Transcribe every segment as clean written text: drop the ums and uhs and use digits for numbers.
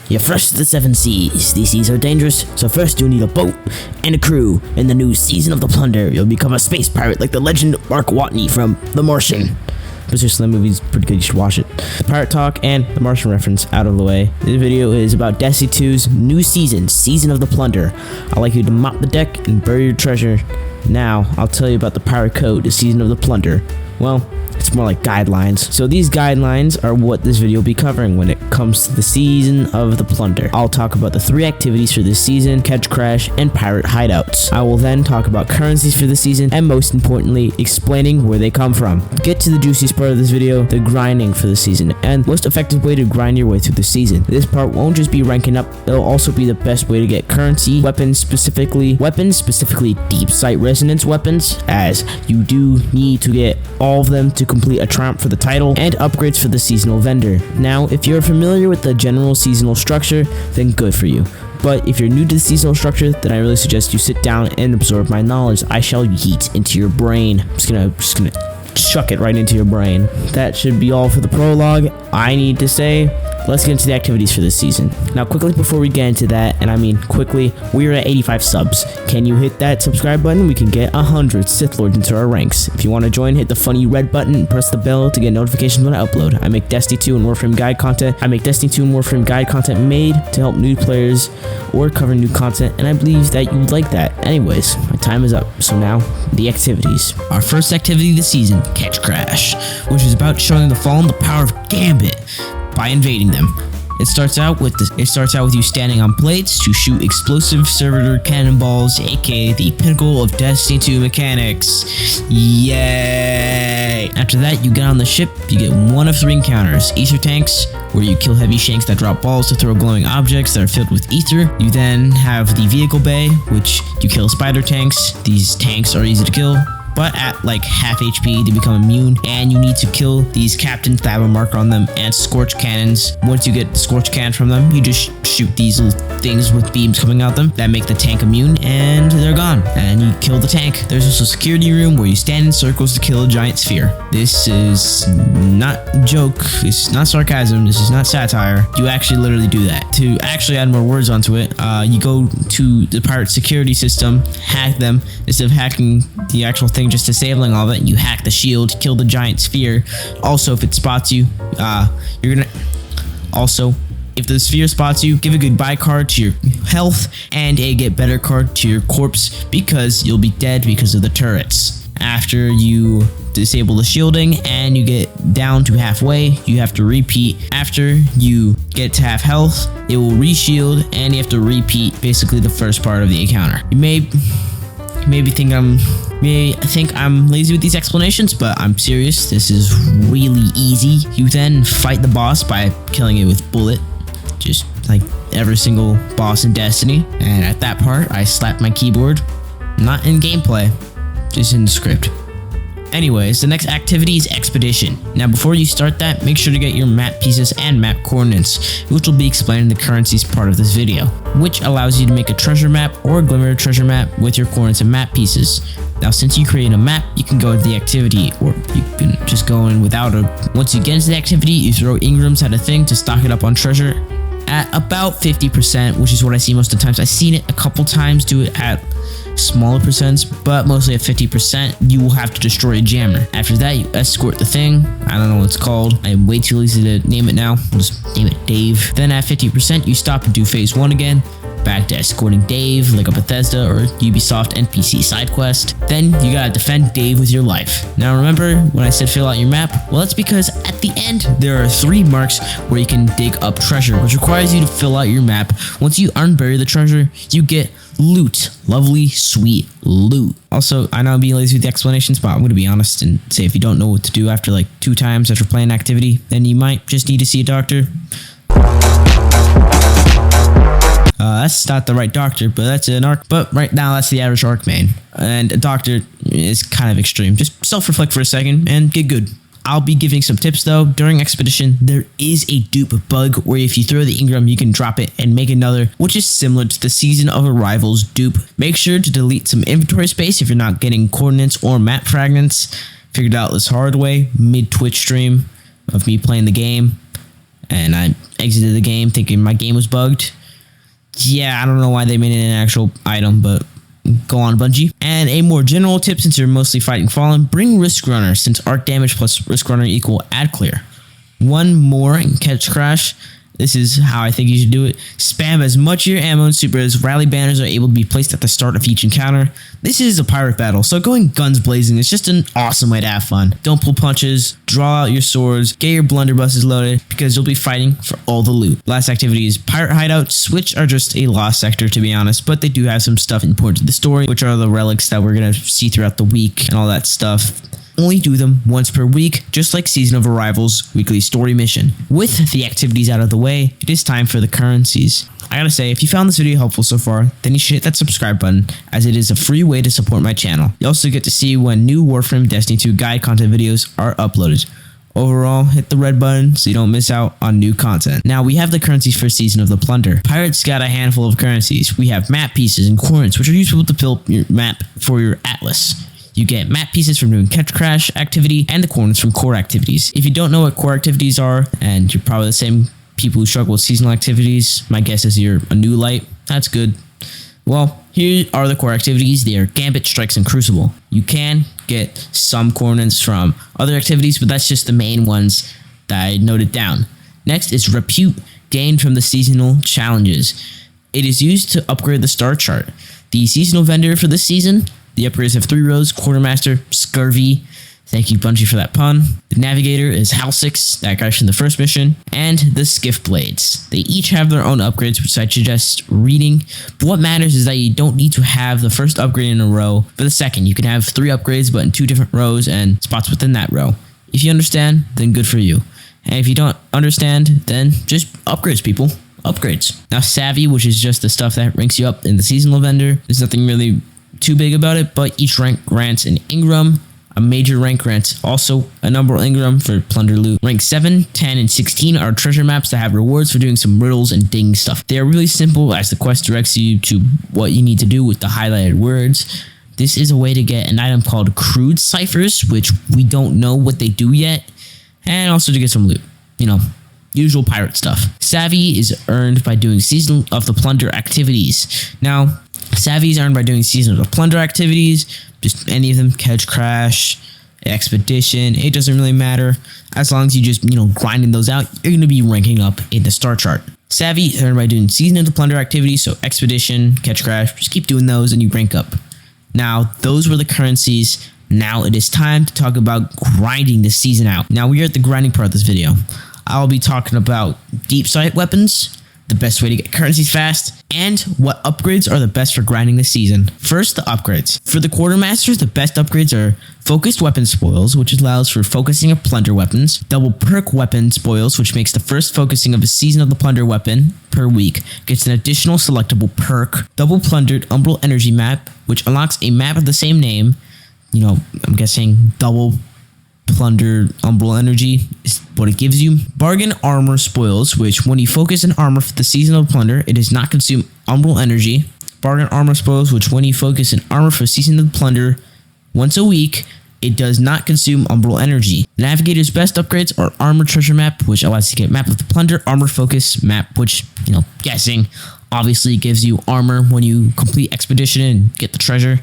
You're fresh to the 7 seas. These seas are dangerous, so first you'll need a boat and a crew. In the new season of the Plunder, you'll become a space pirate like the legend Mark Watney from The Martian. But seriously, that movie's pretty good, you should watch it. The pirate talk and the Martian reference out of the way. This video is about Destiny 2's new season, Season of the Plunder. I'd like you to mop the deck and bury your treasure. Now, I'll tell you about the pirate code, the Season of the Plunder. Well, it's more like guidelines. So these guidelines are what this video will be covering when it comes to the Season of the Plunder. I'll talk about the 3 activities for this season, Ketchcrash, and pirate hideouts. I will then talk about currencies for the season, and most importantly, explaining where they come from. Get to the juiciest part of this video, the grinding for the season, and most effective way to grind your way through the season. This part won't just be ranking up, it'll also be the best way to get currency, weapons specifically deep sight resonance weapons, as you do need to get all of them to complete a triumph for the title, and upgrades for the seasonal vendor. Now, if you're familiar with the general seasonal structure, then good for you. But if you're new to the seasonal structure, then I really suggest you sit down and absorb my knowledge. I shall yeet into your brain. I'm just gonna chuck it right into your brain. That should be all for the prologue. I need to say, let's get into the activities for this season. Now, quickly before we get into that, and I mean quickly, we're at 85 subs. Can you hit that subscribe button? We can get 100 Sith Lords into our ranks. If you want to join, hit the funny red button and press the bell to get notifications when I upload. I make Destiny 2 and Warframe Guide content made to help new players or cover new content, and I believe that you would like that. Anyways, my time is up, so now, the activities. Our first activity this season, Ketchcrash, which is about showing the Fallen the power of Gambit by invading them. It starts out with you standing on plates to shoot explosive servitor cannonballs, aka the pinnacle of Destiny 2 mechanics. Yay! After that, you get on the ship, you get one of 3 encounters. Ether tanks, where you kill heavy shanks that drop balls to throw glowing objects that are filled with ether. You then have the vehicle bay, which you kill spider tanks. These tanks are easy to kill, but at like half HP they become immune, and you need to kill these captains that have a marker on them, and scorch cannons. Once you get the scorch cannon from them, you just shoot these little things with beams coming out them that make the tank immune, and they're gone, and you kill the tank. There's also a security room where you stand in circles to kill a giant sphere. This is not a joke, this is not sarcasm, this is not satire. You actually literally do that. To actually add more words onto it, you go to the pirate security system, hack them. Instead of hacking the actual thing, just disabling all of it, you hack the shield, kill the giant sphere. Also, if it spots you, if the sphere spots you, give a goodbye card to your health and a get better card to your corpse, because you'll be dead because of the turrets. After you disable the shielding and you get down to halfway, you have to repeat. After you get to half health, it will reshield, and you have to repeat basically the first part of the encounter. You may think I'm lazy with these explanations, but I'm serious. This is really easy. You then fight the boss by killing it with bullet, just like every single boss in Destiny. And at that part, I slapped my keyboard, not in gameplay, just in the script. Anyways, the next activity is Expedition. Now, before you start that, make sure to get your map pieces and map coordinates, which will be explained in the currencies part of this video, which allows you to make a treasure map or a glimmer treasure map with your coordinates and map pieces. Now, since you create a map, you can go into the activity, or you can just go in without a. Once you get into the activity, you throw Ingrams at a thing to stock it up on treasure at about 50%, which is what I see most of the times. I've seen it a couple times do it at smaller percents, but mostly at 50%. You will have to destroy a jammer. After that, you escort the thing. I don't know what it's called. I'm way too lazy to name it now. I'll just name it Dave. Then at 50%, you stop and do phase 1 again. Back to escorting Dave, like a Bethesda or Ubisoft NPC side quest. Then you gotta defend Dave with your life. Now remember when I said fill out your map? Well, that's because at the end there are 3 marks where you can dig up treasure, which requires you to fill out your map. Once you unbury the treasure, you get loot. Lovely, sweet loot. Also, I know I'm being lazy with the explanations, but I'm gonna be honest and say if you don't know what to do after like 2 times after playing an activity, then you might just need to see a doctor. That's not the right doctor, but that's an arc. But right now, that's the average arc main. And a doctor is kind of extreme. Just self-reflect for a second and get good. I'll be giving some tips though. During Expedition, there is a dupe bug where if you throw the Ingram, you can drop it and make another, which is similar to the Season of Arrival's dupe. Make sure to delete some inventory space if you're not getting coordinates or map fragments. Figured out this hard way mid-Twitch stream of me playing the game. and I exited the game thinking my game was bugged. Yeah, I don't know why they made it an actual item, but go on, Bungie. And a more general tip, since you're mostly fighting Fallen, bring Risk Runner, since arc damage plus Risk Runner equal ad clear. One more in Ketchcrash. This is how I think you should do it. Spam as much of your ammo and super as rally banners are able to be placed at the start of each encounter. This is a pirate battle, so going guns blazing is just an awesome way to have fun. Don't pull punches, draw out your swords, get your blunderbusses loaded, because you'll be fighting for all the loot. Last activity is pirate hideouts, which are just a lost sector to be honest, but they do have some stuff important to the story, which are the relics that we're going to see throughout the week and all that stuff. Only do them once per week, just like Season of Arrival's weekly story mission. With the activities out of the way, it is time for the currencies. I gotta say, if you found this video helpful so far, then you should hit that subscribe button, as it is a free way to support my channel. You also get to see when new Warframe Destiny 2 guide content videos are uploaded. Overall, hit the red button so you don't miss out on new content. Now, we have the currencies for Season of the Plunder. Pirates got a handful of currencies. We have map pieces and coins, which are useful to fill your map for your atlas. You get map pieces from doing Ketchcrash activity and the coins from core activities. If you don't know what core activities are, and you're probably the same people who struggle with seasonal activities, my guess is you're a new light. That's good. Well, here are the core activities. They are Gambit, Strikes, and Crucible. You can get some coordinates from other activities, but that's just the main ones that I noted down. Next is Repute, gained from the seasonal challenges. It is used to upgrade the star chart. The seasonal vendor for this season, the upgrades have 3 rows: Quartermaster, Scurvy. Thank you, Bungie, for that pun. The Navigator is Halsix, that guy from the first mission, and the Skiff Blades. They each have their own upgrades, which I suggest reading. But what matters is that you don't need to have the first upgrade in a row for the second. You can have 3 upgrades, but in 2 different rows and spots within that row. If you understand, then good for you. And if you don't understand, then just upgrades, people. Upgrades. Now, Savvy, which is just the stuff that ranks you up in the seasonal vendor. There's nothing really too big about it, but each rank grants an Ingram. A major rank grants also a number of Ingram for plunder loot. Rank 7, 10, and 16 are treasure maps that have rewards for doing some riddles and digging stuff. They are really simple, as the quest directs you to what you need to do with the highlighted words. This is a way to get an item called Crude Ciphers, which we don't know what they do yet, and also to get some loot. You know, usual pirate stuff. Savvy is earned by doing Season of the Plunder activities. Now, Savvy is earned by doing Season of the Plunder activities, just any of them, Ketchcrash, Expedition, it doesn't really matter. As long as you just, grinding those out, you're going to be ranking up in the star chart. Savvy is earned by doing Season of the Plunder activities, so Expedition, Ketchcrash, just keep doing those and you rank up. Now, those were the currencies. Now it is time to talk about grinding the season out. Now, we are at the grinding part of this video. I'll be talking about deep sight weapons, the best way to get currencies fast, and what upgrades are the best for grinding this season. First, the upgrades. For the Quartermasters, the best upgrades are Focused Weapon Spoils, which allows for focusing of plunder weapons, Double Perk Weapon Spoils, which makes the first focusing of a Season of the Plunder weapon per week, gets an additional selectable perk, Double Plundered Umbral Energy Map, which unlocks a map of the same name, I'm guessing double Plunder Umbral Energy is what it gives you. Bargain Armor Spoils, which when you focus an armor for the Season of Plunder, it does not consume Umbral Energy. Bargain Armor Spoils, which when you focus an armor for Season of Plunder once a week, it does not consume Umbral Energy. The Navigator's best upgrades are Armor Treasure Map, which allows you to get Map of the Plunder, Armor Focus Map, which, guessing, obviously gives you armor when you complete Expedition and get the treasure.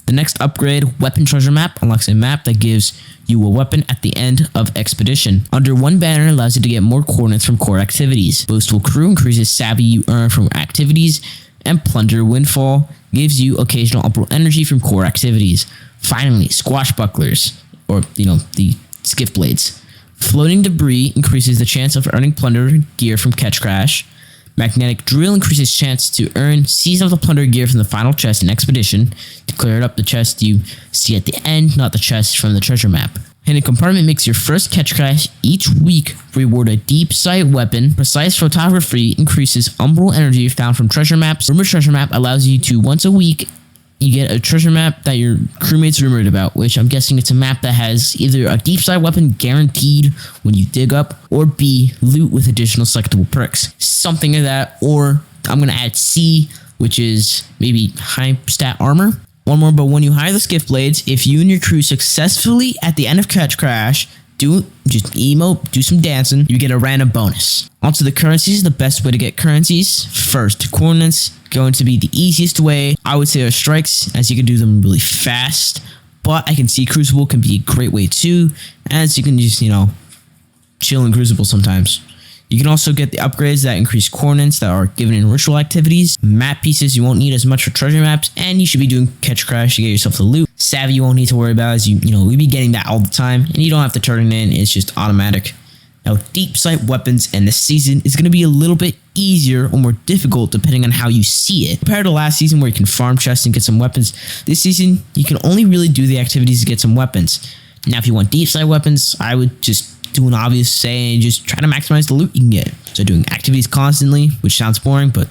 The next upgrade, Weapon Treasure Map, unlocks a map that gives you a weapon at the end of Expedition. Under one banner allows you to get more coordinates from core activities. Boastful Crew increases Savvy you earn from activities, and Plunder Windfall gives you occasional Umbral Energy from core activities. Finally, Squashbucklers, or the Skiff Blades. Floating Debris increases the chance of earning plunder gear from Ketchcrash. Magnetic Drill increases chance to earn Season of the Plunder gear from the final chest in Expedition. To clear it up, the chest you see at the end, not the chest from the treasure map. Hidden Compartment makes your first Ketchcrash each week reward a deep sight weapon. Precise Photography increases Umbral Energy found from treasure maps. Rumor Treasure Map allows you to, once a week, you get a treasure map that your crewmates rumored about, which I'm guessing it's a map that has either a deep side weapon guaranteed when you dig up, or B, loot with additional selectable perks. Something like that, or I'm going to add C, which is maybe high stat armor. One more, but when you hire the Skiff Blades, if you and your crew successfully, at the end of Ketchcrash, just emote, do some dancing, you get a random bonus. Onto the currencies, the best way to get currencies. First, coordinates, going to be the easiest way. I would say are strikes, as you can do them really fast, but I can see Crucible can be a great way too, as you can just, chill in Crucible sometimes. You can also get the upgrades that increase coordinates that are given in ritual activities. Map pieces you won't need as much for treasure maps, and you should be doing Ketchcrash to get yourself the loot. Savvy you won't need to worry about, as we be getting that all the time, and you don't have to turn it in, it's just automatic. Now, deep sight weapons in this season is going to be a little bit easier or more difficult depending on how you see it. Compared to last season where you can farm chests and get some weapons, this season you can only really do the activities to get some weapons. Now, if you want deep sight weapons, I would just do an obvious say and just try to maximize the loot you can get. So doing activities constantly, which sounds boring, but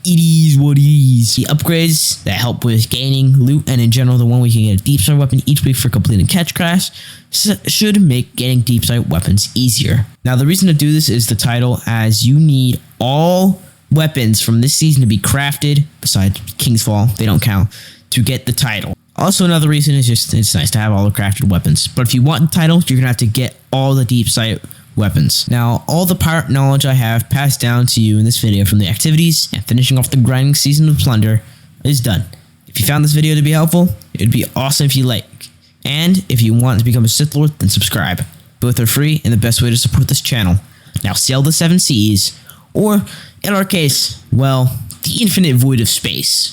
it is what it is. The upgrades that help with gaining loot, and in general the one where you can get a deep sight weapon each week for completing Ketchcrash, should make getting deep sight weapons easier. Now the reason to do this is the title, as you need all weapons from this season to be crafted, besides King's Fall, they don't count, to get the title. Also, another reason is just it's nice to have all the crafted weapons. But if you want the title, you're going to have to get all the deep sight weapons. Now, all the pirate knowledge I have passed down to you in this video from the activities and finishing off the grinding season of plunder is done. If you found this video to be helpful, it would be awesome if you like. And if you want to become a Sith Lord, then subscribe. Both are free and the best way to support this channel. Now sail the 7 seas, or in our case, well, the infinite void of space.